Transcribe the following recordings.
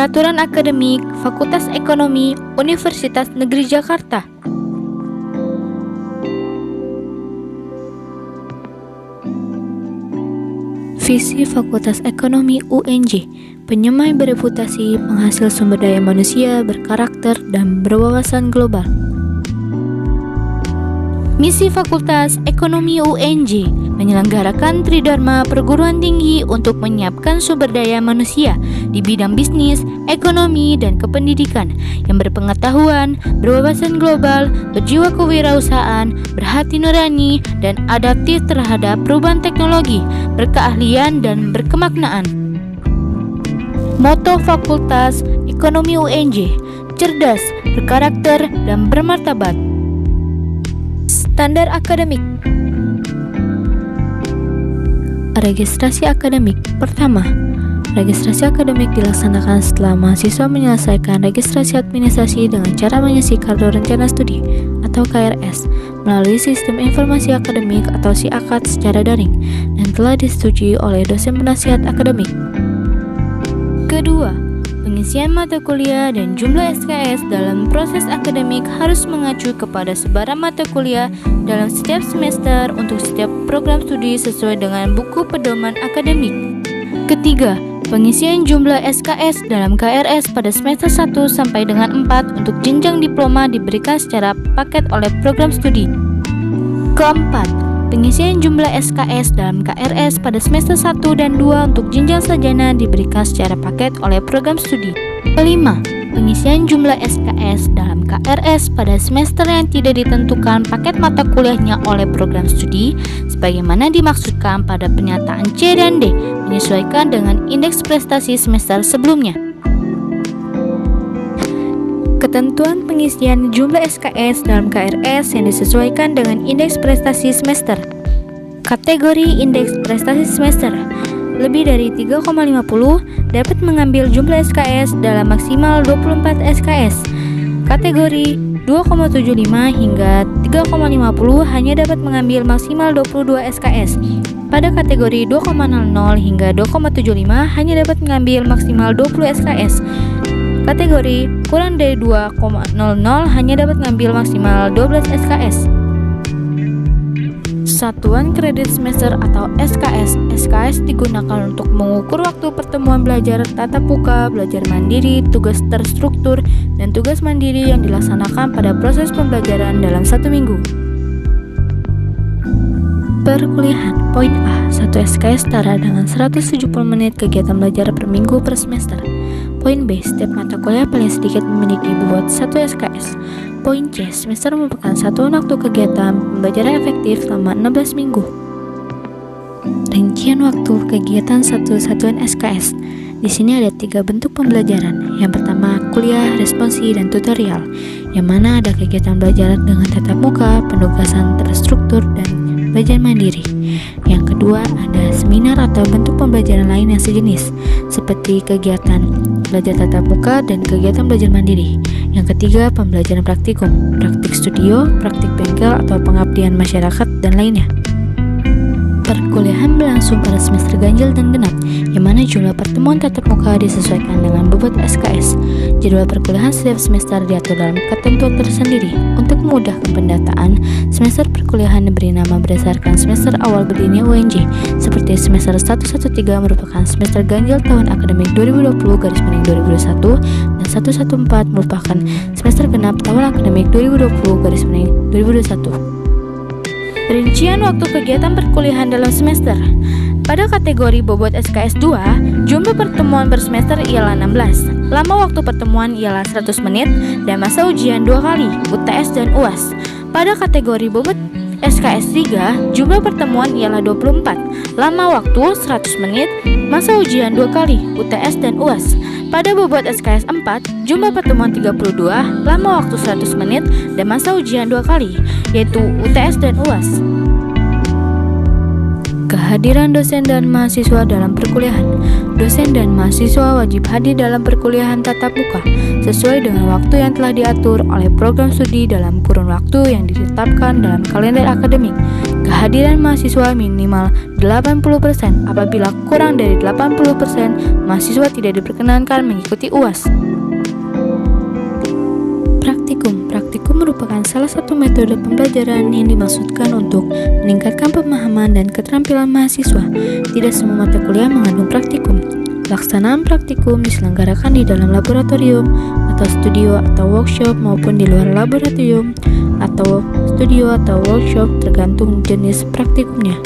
Peraturan Akademik Fakultas Ekonomi Universitas Negeri Jakarta. Visi Fakultas Ekonomi UNJ, penyemai bereputasi, penghasil sumber daya manusia berkarakter dan berwawasan global. Misi Fakultas Ekonomi UNJ, menyelenggarakan tridharma perguruan tinggi untuk menyiapkan sumber daya manusia di bidang bisnis, ekonomi, dan kependidikan yang berpengetahuan, berwawasan global, berjiwa kewirausahaan, berhati nurani, dan adaptif terhadap perubahan teknologi, berkeahlian, dan berkemaknaan. Moto Fakultas Ekonomi UNJ, cerdas, berkarakter, dan bermartabat. Standar akademik. Registrasi akademik. Pertama, registrasi akademik dilaksanakan setelah mahasiswa menyelesaikan registrasi administrasi dengan cara mengisi kartu rencana studi atau KRS melalui sistem informasi akademik atau SIAKAD secara daring dan telah disetujui oleh dosen penasihat akademik. Kedua, pengisian mata kuliah dan jumlah SKS dalam proses akademik harus mengacu kepada sebaran mata kuliah dalam setiap semester untuk setiap program studi sesuai dengan buku pedoman akademik. Ketiga, pengisian jumlah SKS dalam KRS pada semester 1 sampai dengan 4 untuk jenjang diploma diberikan secara paket oleh program studi. Keempat, pengisian jumlah SKS dalam KRS pada semester 1 dan 2 untuk jenjang sarjana diberikan secara paket oleh program studi. Kelima, pengisian jumlah SKS dalam KRS pada semester yang tidak ditentukan paket mata kuliahnya oleh program studi sebagaimana dimaksudkan pada pernyataan C dan D, menyesuaikan dengan indeks prestasi semester sebelumnya. Ketentuan pengisian jumlah SKS dalam KRS yang disesuaikan dengan indeks prestasi semester. Kategori indeks prestasi semester lebih dari 3,50 dapat mengambil jumlah SKS dalam maksimal 24 SKS. Kategori 2,75 hingga 3,50 hanya dapat mengambil maksimal 22 SKS. Pada kategori 2,00 hingga 2,75 hanya dapat mengambil maksimal 20 SKS. Kategori kurang dari 2,00 hanya dapat mengambil maksimal 12 SKS. Satuan kredit semester atau SKS. SKS digunakan untuk mengukur waktu pertemuan belajar tatap muka, belajar mandiri, tugas terstruktur, dan tugas mandiri yang dilaksanakan pada proses pembelajaran dalam 1 minggu. Perkuliahan. Poin A. 1 SKS setara dengan 170 menit kegiatan belajar per minggu per semester. Poin B. Setiap mata kuliah paling sedikit memiliki bobot 1 SKS. Poin C. Semester merupakan satuan waktu kegiatan pembelajaran efektif selama 16 minggu. Rincian waktu kegiatan satu satuan SKS. Di sini ada 3 bentuk pembelajaran. Yang pertama, kuliah, responsi, dan tutorial, yang mana ada kegiatan belajar dengan tatap muka, penugasan terstruktur, dan belajar mandiri. Yang kedua, ada seminar atau bentuk pembelajaran lain yang sejenis, seperti kegiatan belajar tatap muka dan kegiatan belajar mandiri. Yang ketiga, pembelajaran praktikum, praktik studio, praktik bengkel atau pengabdian masyarakat, dan lainnya. Perkuliahan berlangsung pada semester ganjil dan genap, yang mana jumlah pertemuan tatap muka disesuaikan dengan bobot SKS. Jadwal perkuliahan setiap semester diatur dalam ketentuan tersendiri. Untuk memudahkan pendataan, semester perkuliahan diberi nama berdasarkan semester awal berdirinya UNJ, seperti semester 113 merupakan semester ganjil tahun akademik 2020/2021 dan 114 merupakan semester genap tahun akademik 2020/2021. Rincian waktu kegiatan perkuliahan dalam semester. Pada kategori bobot SKS 2, jumlah pertemuan per semester ialah 16. Lama waktu pertemuan ialah 100 menit dan masa ujian 2 kali, UTS dan UAS. Pada kategori bobot SKS 3, jumlah pertemuan ialah 24. Lama waktu 100 menit, masa ujian 2 kali, UTS dan UAS. Pada bobot SKS 4, jumlah pertemuan 32, lama waktu 100 menit, dan masa ujian 2 kali, yaitu UTS dan UAS. Kehadiran dosen dan mahasiswa dalam perkuliahan. Dosen dan mahasiswa wajib hadir dalam perkuliahan tatap muka sesuai dengan waktu yang telah diatur oleh program studi dalam kurun waktu yang ditetapkan dalam kalender akademik. kehadiran mahasiswa minimal 80%. Apabila kurang dari 80%, mahasiswa tidak diperkenankan mengikuti UAS. Praktikum merupakan salah satu metode pembelajaran yang dimaksudkan untuk meningkatkan pemahaman dan keterampilan mahasiswa. Tidak semua mata kuliah mengandung praktikum. Pelaksanaan praktikum diselenggarakan di dalam laboratorium atau studio atau workshop maupun di luar laboratorium atau studio atau workshop tergantung jenis praktikumnya.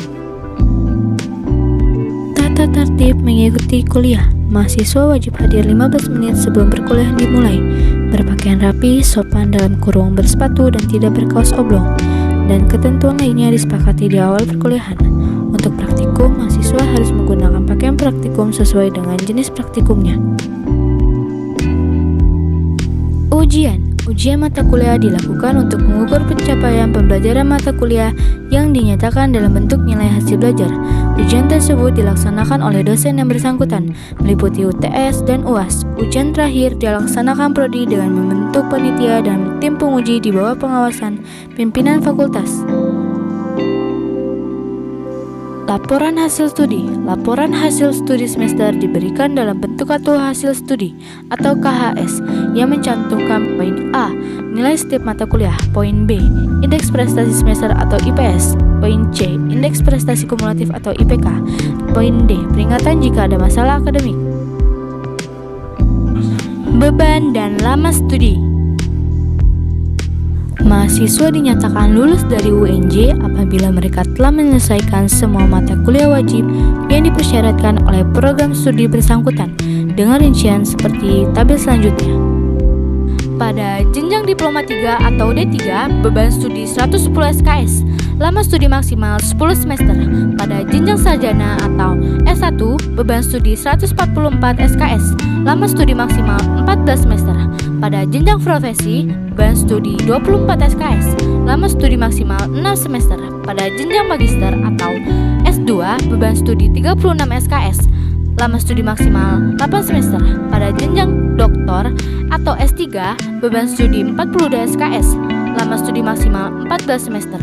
Tata tertib mengikuti kuliah. Mahasiswa wajib hadir 15 menit sebelum perkuliahan dimulai. Berpakaian rapi, sopan dalam kurung, bersepatu dan tidak berkaos oblong. Dan ketentuan lainnya disepakati di awal perkuliahan. Untuk praktikum, mahasiswa harus menggunakan pakaian praktikum sesuai dengan jenis praktikumnya. Ujian mata kuliah dilakukan untuk mengukur pencapaian pembelajaran mata kuliah yang dinyatakan dalam bentuk nilai hasil belajar. Ujian tersebut dilaksanakan oleh dosen yang bersangkutan, meliputi UTS dan UAS. Ujian terakhir dilaksanakan prodi dengan membentuk panitia dan tim penguji di bawah pengawasan pimpinan fakultas. Laporan hasil studi. Laporan hasil studi semester diberikan dalam bentuk kartu hasil studi atau KHS yang mencantumkan poin A, nilai setiap mata kuliah, poin B, indeks prestasi semester atau IPS, poin C, indeks prestasi kumulatif atau IPK, poin D, peringatan jika ada masalah akademik. Beban dan lama studi. Mahasiswa dinyatakan lulus dari UNJ apabila mereka telah menyelesaikan semua mata kuliah wajib yang dipersyaratkan oleh program studi bersangkutan dengan rincian seperti tabel selanjutnya. Pada jenjang diploma 3 atau D3, beban studi 110 SKS, lama studi maksimal 10 semester. Pada jenjang sarjana atau S1, beban studi 144 SKS, lama studi maksimal 14 semester. Pada jenjang profesi, beban studi 24 SKS, lama studi maksimal 6 semester. Pada jenjang magister atau S2, beban studi 36 SKS, lama studi maksimal 8 semester. Pada jenjang doktor atau S3, beban studi 42 SKS, lama studi maksimal 14 semester.